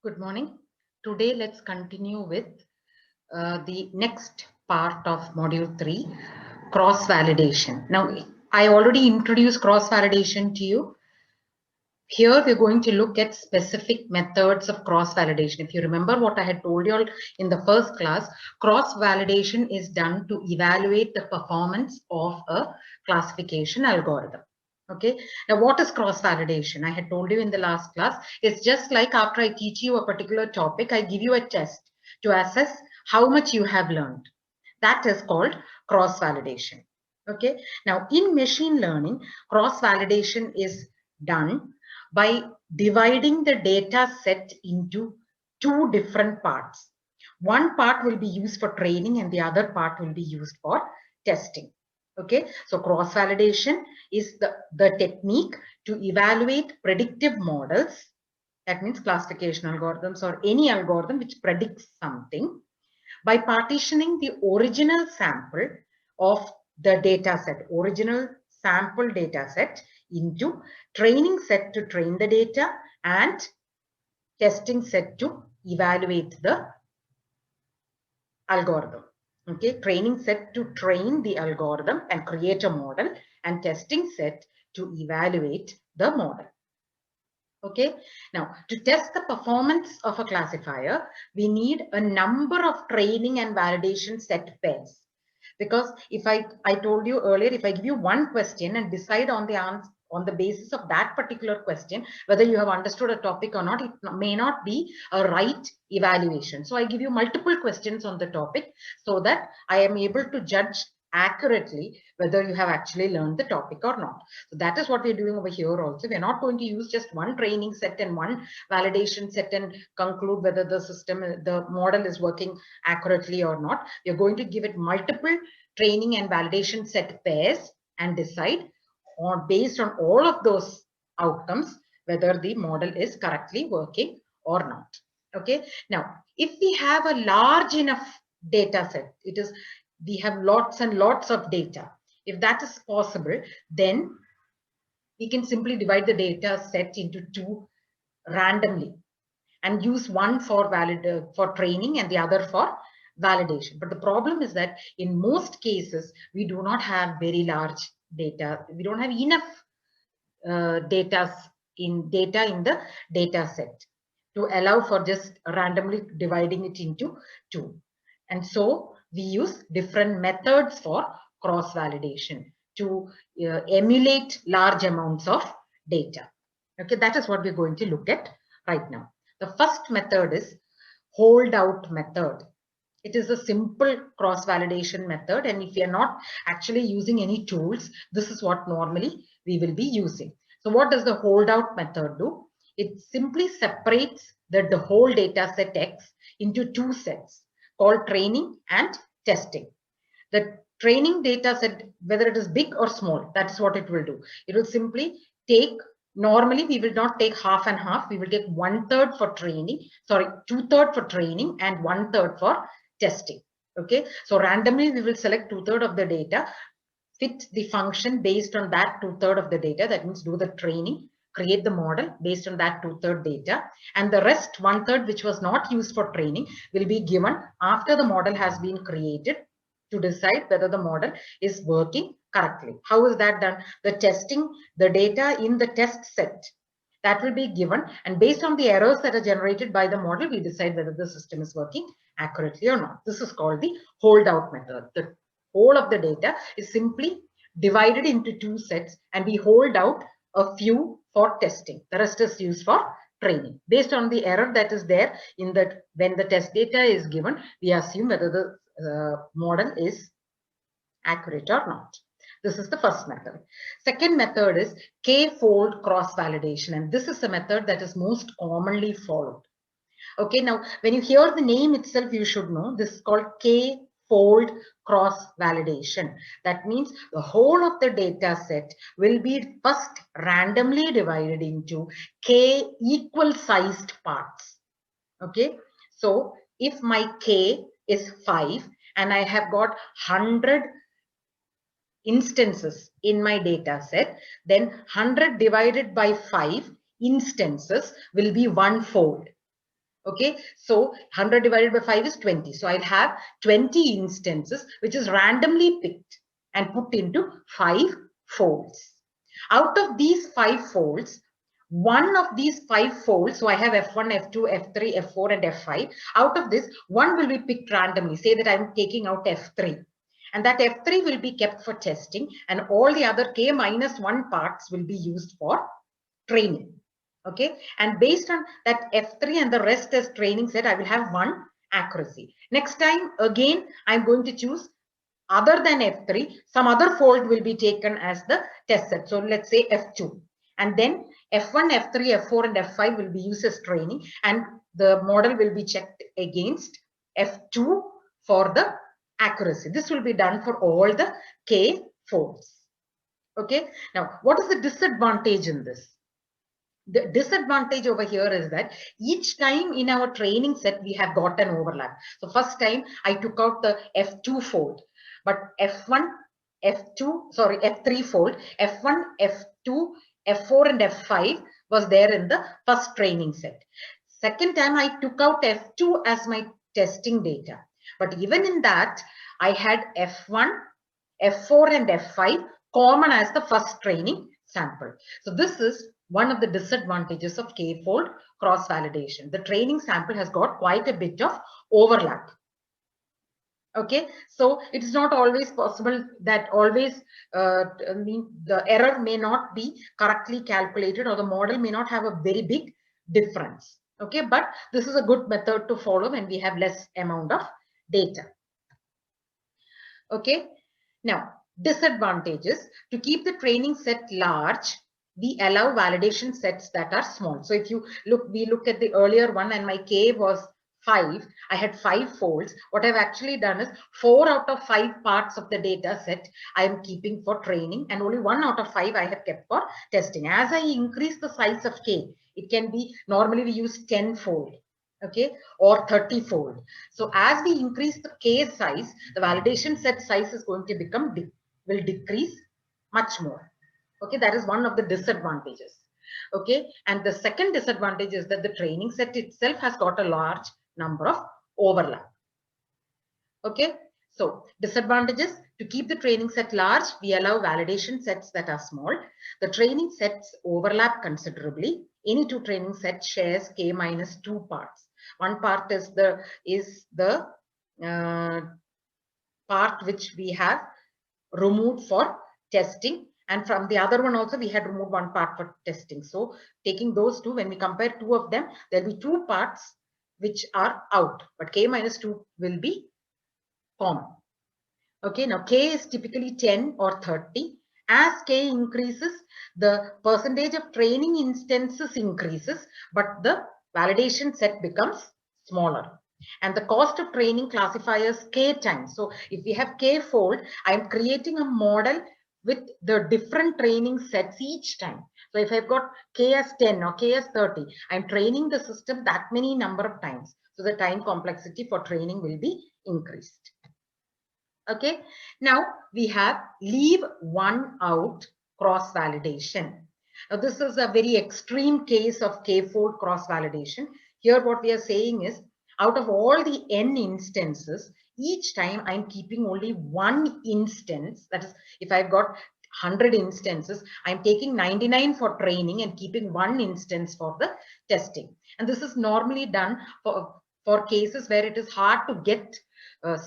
Good morning. Today, let's continue with the next part of Module 3, cross-validation. Now, I already introduced cross-validation to you. Here, we're going to look at specific methods of cross-validation. If you remember what I had told you all in the first class, cross-validation is done to evaluate the performance of a classification algorithm. Okay, now what is cross-validation? I had told you in the last class, it's just like after I teach you a particular topic, I give you a test to assess how much you have learned. That is called cross-validation. Okay, now in machine learning, cross-validation is done by dividing the data set into two different parts. One part will be used for training and the other part will be used for testing. Okay, so cross-validation is the technique to evaluate predictive models. That means classification algorithms or any algorithm which predicts something by partitioning the original sample of the data set, original sample data set into training set to train the data and testing set to evaluate the algorithm. Okay, training set to train the algorithm and create a model, and testing set to evaluate the model. Okay, now to test the performance of a classifier, we need a number of training and validation set pairs. Because if I told you earlier, if I give you one question and decide on the answer on the basis of that particular question, whether you have understood a topic or not, it may not be a right evaluation. So I give you multiple questions on the topic so that I am able to judge accurately whether you have actually learned the topic or not. So that is what we're doing over here also. We're not going to use just one training set and one validation set and conclude whether the system, the model is working accurately or not. We're going to give it multiple training and validation set pairs and decide on based on all of those outcomes whether the model is correctly working or not. Okay, now if we have a large enough data set, it is we have lots and lots of data. If that is possible, then we can simply divide the data set into two randomly and use one for for training and the other for validation. But the problem is that in most cases, we do not have very large data. We don't have enough data in the data set to allow for just randomly dividing it into two. And so we use different methods for cross validation to emulate large amounts of data. Okay, that is what we're going to look at right now. The first method is holdout method. It is a simple cross validation method, and if we are not actually using any tools, this is what normally we will be using. So what does the holdout method do? It simply separates the whole data set X into two sets called training and testing. The training data set, whether it is big or small, that's what it will do. It will simply take, normally we will not take half and half, we will take 1/3 for training, sorry, 2/3 for training and 1/3 for testing. Okay, so randomly we will select 2/3 of the data, fit the function based on that 2/3 of the data, that means do the training, create the model based on that 2/3 data, and the rest 1/3 which was not used for training will be given after the model has been created to decide whether the model is working correctly. How is that done? The testing, the data in the test set, that will be given, and based on the errors that are generated by the model, we decide whether the system is working accurately or not. This is called the holdout method. The whole of the data is simply divided into two sets and we hold out a few for testing. The rest is used for training. Based on the error that is there in that, when the test data is given, we assume whether the model is accurate or not. This is the first method. Second method is k-fold cross validation, and this is the method that is most commonly followed. Okay, now when you hear the name itself, you should know this is called k-fold cross validation. That means the whole of the data set will be first randomly divided into k equal sized parts. Okay, so if my k is 5 and I have got 100 instances in my data set, then 100 divided by 5 instances will be 1/4. Okay, so 100 divided by 5 is 20. So I'll have 20 instances, which is randomly picked and put into 5 folds. Out of these 5 folds, one of these 5 folds, so I have F1, F2, F3, F4, and F5. Out of this, one will be picked randomly. Say that I'm taking out F3. And that F3 will be kept for testing, and all the other K minus 1 parts will be used for training. Okay, and based on that F3 and the rest as training set, I will have one accuracy. Next time, again, I'm going to choose other than F3, some other fold will be taken as the test set. So let's say F2. And then F1, F3, F4, and F5 will be used as training, and the model will be checked against F2 for the accuracy. This will be done for all the K folds. Okay, now what is the disadvantage in this? The disadvantage over here is that each time in our training set, we have got an overlap. So first time I took out the F2 fold, but F1, F2, sorry, F3 fold, F1, F2, F4, and F5 was there in the first training set. Second time I took out F2 as my testing data. But even in that, I had F1, F4, and F5 common as the first training sample. So this is one of the disadvantages of K-fold cross-validation. The training sample has got quite a bit of overlap. Okay, so it is not always possible that always the error may not be correctly calculated, or the model may not have a very big difference. Okay, but this is a good method to follow when we have less amount of data. Okay, now disadvantages: to keep the training set large, we allow validation sets that are small. So if you look, we look at the earlier one, and my K was 5. I had 5 folds. What I've actually done is 4 out of 5 parts of the data set I am keeping for training, and only 1 out of 5 I have kept for testing. As I increase the size of K, it can be, normally we use 10 fold, okay, or 30 fold. So as we increase the K size, the validation set size is going to become will decrease much more. Okay, that is one of the disadvantages. Okay, and the second disadvantage is that the training set itself has got a large number of overlap. Okay, so disadvantages: to keep the training set large, we allow validation sets that are small. The training sets overlap considerably. Any two training sets shares K minus 2 parts. One part is the part which we have removed for testing, and from the other one also we had removed one part for testing. So taking those two, when we compare two of them, there will be 2 parts which are out, but K minus 2 will be common. Okay, now K is typically 10 or 30. As K increases, the percentage of training instances increases, but the validation set becomes smaller. And the cost of training classifiers K times. So if we have K fold, I am creating a model with the different training sets each time. So if I've got K as 10 or K as 30, I'm training the system that many number of times. So the time complexity for training will be increased. Okay, now we have leave one out cross validation. Now this is a very extreme case of K-fold cross validation. Here what we are saying is, out of all the n instances, each time I'm keeping only one instance. That is, if I've got 100 instances, I'm taking 99 for training and keeping one instance for the testing. And this is normally done for cases where it is hard to get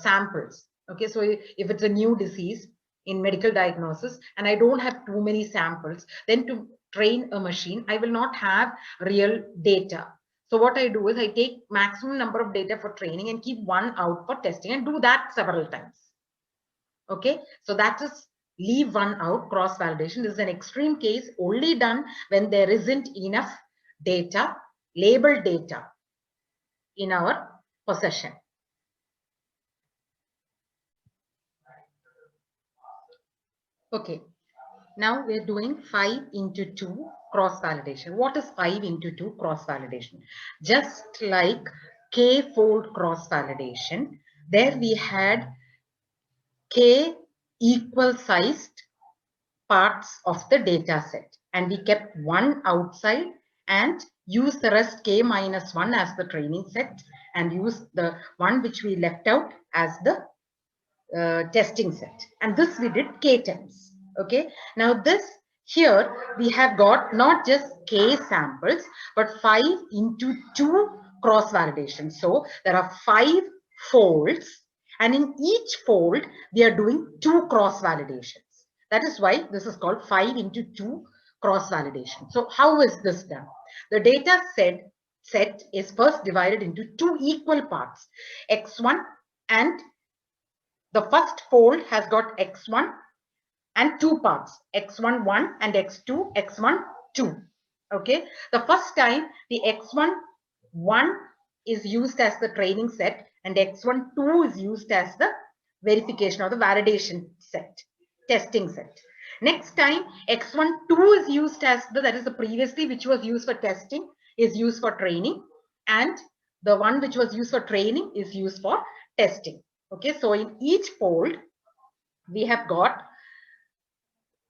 samples. Okay, so if it's a new disease in medical diagnosis and I don't have too many samples, then to train a machine, I will not have real data. So what I do is I take maximum number of data for training and keep one out for testing, and do that several times. Okay, so that is leave one out cross validation. This is an extreme case, only done when there isn't enough data, labeled data, in our possession. Okay, now we're doing 5 into 2 cross validation. What is 5 into 2 cross validation? Just like K-fold cross validation, there we had K equal sized parts of the data set, and we kept one outside and use the rest k minus 1 as the training set and use the one which we left out as the testing set. And this we did k times. Okay. Now this here we have got not just k samples, but 5 into 2 cross validation. So there are 5 folds, and in each fold we are doing 2 cross validations. That is why this is called 5 into 2 cross validation. So how is this done? The data set is first divided into 2 equal parts, x1, and the first fold has got x1 and 2 parts, x1 1 and x2 2. Okay, the first time the x1 1 is used as the training set and x1 2 is used as the verification or the validation set, testing set. Next time x1 2 is used as the, that is the previously which was used for testing is used for training, and the one which was used for training is used for testing. Okay, so in each fold we have got,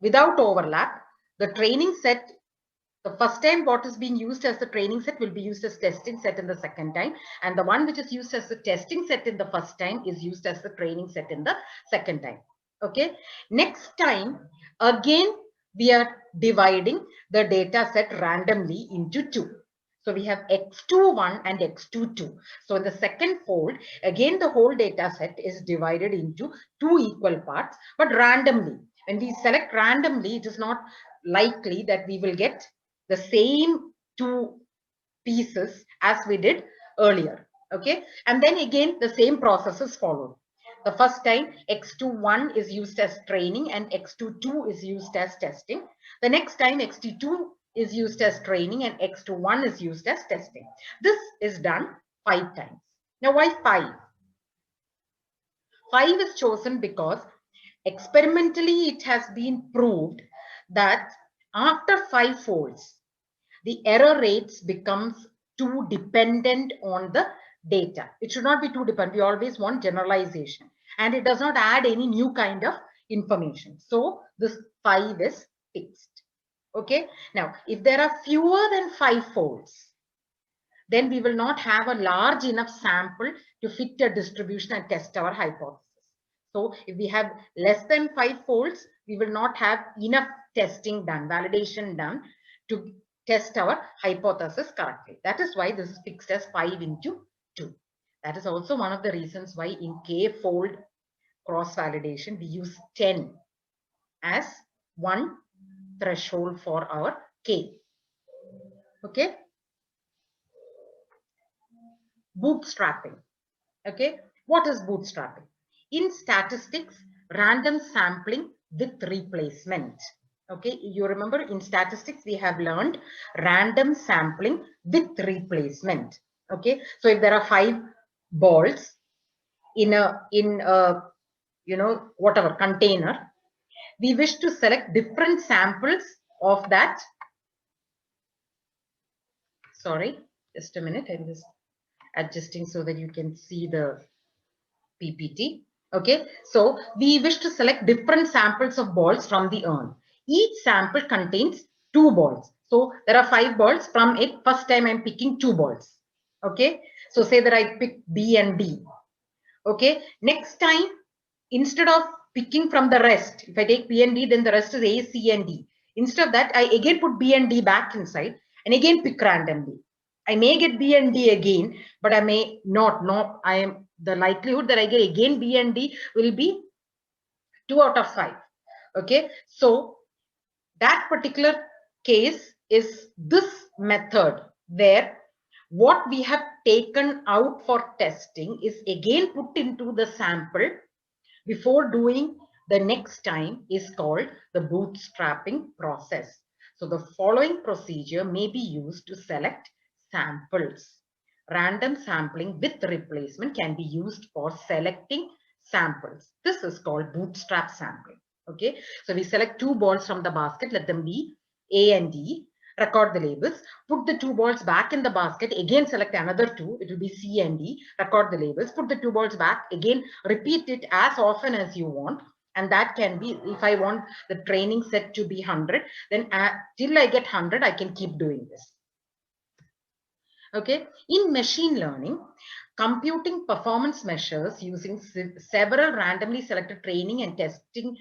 without overlap, the training set. The first time what is being used as the training set will be used as testing set in the second time, and the one which is used as the testing set in the first time is used as the training set in the second time. Okay, next time again we are dividing the data set randomly into 2. So we have x21 and x22. So in the second fold, again the whole data set is divided into 2 equal parts, but randomly. When we select randomly, it is not likely that we will get the same 2 pieces as we did earlier. Okay, and then again the same process is followed. The first time x21 is used as training and x22 is used as testing. The next time x22 is used as training and x21 is used as testing. This is done 5 times. Now why 5? 5 is chosen because experimentally it has been proved that after 5 folds, the error rates becomes too dependent on the data. It should not be too dependent. We always want generalization, and it does not add any new kind of information. So this 5 is fixed. Okay. Now, if there are fewer than 5 folds, then we will not have a large enough sample to fit a distribution and test our hypothesis. So if we have less than 5 folds, we will not have enough testing done, validation done to test our hypothesis correctly. That is why this is fixed as 5 into 2. That is also one of the reasons why in k-fold cross validation we use 10 as one threshold for our k. Okay. Bootstrapping. Okay, what is bootstrapping? In statistics, random sampling with replacement. Okay, you remember in statistics we have learned random sampling with replacement. Okay, so if there are 5 balls in a you know, whatever container, we wish to select different samples of that. Sorry, just a minute, I'm just adjusting so that you can see the PPT. Okay, so we wish to select different samples of balls from the urn. Each sample contains 2 balls. So there are 5 balls. From it, first time I'm picking 2 balls. Okay, so say that I pick B and D. Okay, next time, instead of picking from the rest, if I take B and D, then the rest is A, C and D. Instead of that, I again put B and D back inside and again pick randomly. I may get B and D again, but I may not. No, I am, the likelihood that I get again B and D will be 2 out of 5. Okay, so that particular case is this method where what we have taken out for testing is again put into the sample before doing the next time is called the bootstrapping process. So the following procedure may be used to select samples. Random sampling with replacement can be used for selecting samples. This is called bootstrap sampling. Okay, so we select 2 balls from the basket, let them be A and D, record the labels, put the 2 balls back in the basket, again select another 2, it will be C and D, record the labels, put the 2 balls back, again repeat it as often as you want. And that can be, if I want the training set to be 100, then till I get 100, I can keep doing this. Okay, in machine learning, computing performance measures using several randomly selected training and testing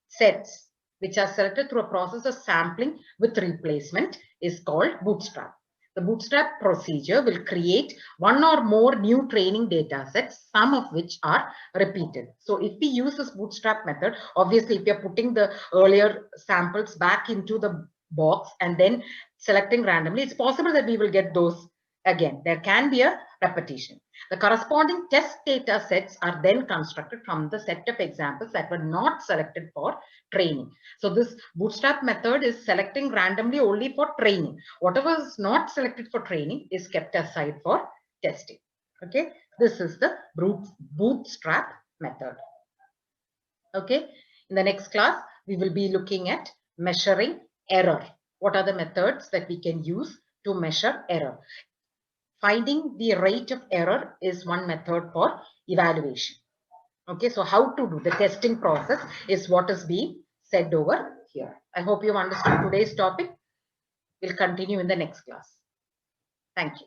sets, which are selected through a process of sampling with replacement, is called bootstrap. The bootstrap procedure will create one or more new training data sets, some of which are repeated. So if we use this bootstrap method, obviously if you're putting the earlier samples back into the box and then selecting randomly, it's possible that we will get those again. There can be a repetition. The corresponding test data sets are then constructed from the set of examples that were not selected for training. So this bootstrap method is selecting randomly only for training. Whatever is not selected for training is kept aside for testing. Okay, this is the bootstrap method. Okay, in the next class, we will be looking at measuring error. What are the methods that we can use to measure error? Finding the rate of error is one method for evaluation. Okay, so how to do the testing process is what is being said over here. I hope you've understood today's topic. We'll continue in the next class. Thank you.